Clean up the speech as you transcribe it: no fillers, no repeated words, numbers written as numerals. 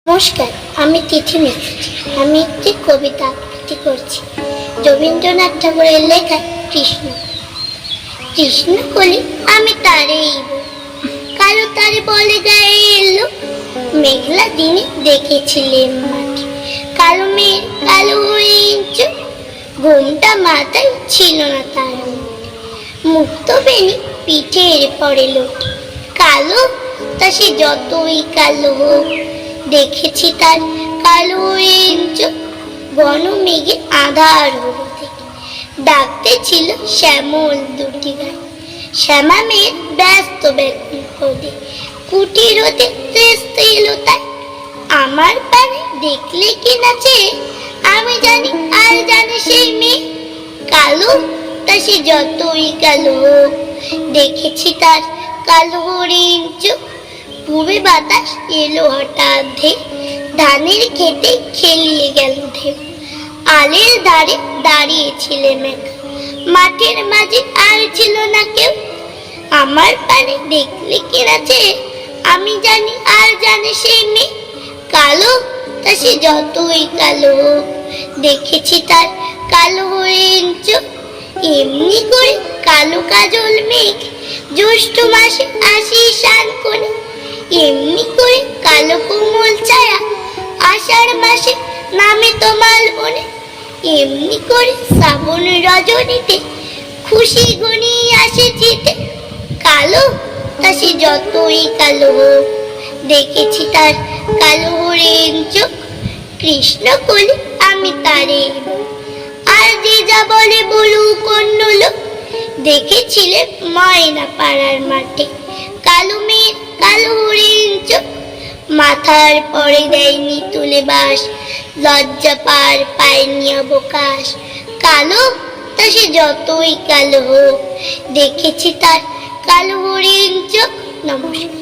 নমস্কার, আমি তিথি মিত্র। আমি একটি কবিতা আবৃত্তি করছি রবীন্দ্রনাথ ঠাকুরের লেখা কৃষ্ণ। কৃষ্ণ কলি আমি তারেই কালো তারে বলে গায়ে এলো, মেঘলা দিনে দেখেছিলেন মাঠে কালো মেঘ কালো হয়ে চোখ, ঘুমটা মাথায় ছিল না তার মুক্ত বেনি পিঠের পরে লোটে কালো, তা সে যতই কালো হোক দেখেছি তার কালো চোখ, ঘন মেঘে আধার হলো থেকে ডাকতে ছিল শ্যামল দুটি গান। শ্যামা মেয়ের ব্যস্ত ব্যাকুল হতে কুটির হতে তেস্তে এলো তাই আমার পানে দেখলে কি নাচে, আমি জানি আর জানে সেই মেয়ে কালো, তা সে যতই কালো হোক দেখেছি তার কালো হরিণ চোখ। পূর্বে বাতাস এলো হঠাৎ ধে ধানের খেতে খেলিয়ে গেল ঢেউ, আলের ধারে দাঁড়িয়েছিলে মেঘা, মাঠের মাঝে আর ছিল না কেউ। আমার পানে দেখলে কি নাচে, আমি জানি আর জানে সেই মেয়ে কালো, তা সে যতই কালো হোক দেখেছি তার কালো হরিণ চোখ। এমনি করে কালো কাজল মেঘ জ্যৈষ্ঠ মাসে আসি শান করে, এমনি করে কালো কোমল ছায়া আষাঢ় মাসে নামে তোমার বনে, এমনি করে শ্রাবণ রজনীতে খুশি গুনি আসে জিতে কালো, তা সে যতই কালো হোক দেখেছি তার কালো হরিণ চোখ। কৃষ্ণ কলি আমি তারে আর যে যা বলে বলুক অন্য লোক, দেখেছিলে ময়না পাড়ার মাঠে কালো মেঘ কালো হরিণ চোখ, মাথার পরে দেয়নি তুলে বাস, লজ্জা পার পায়নি অবকাশ কালো, তা সে যতই কালো হোক দেখেছি তার কালো হরিণ চোখ। নমস্কার।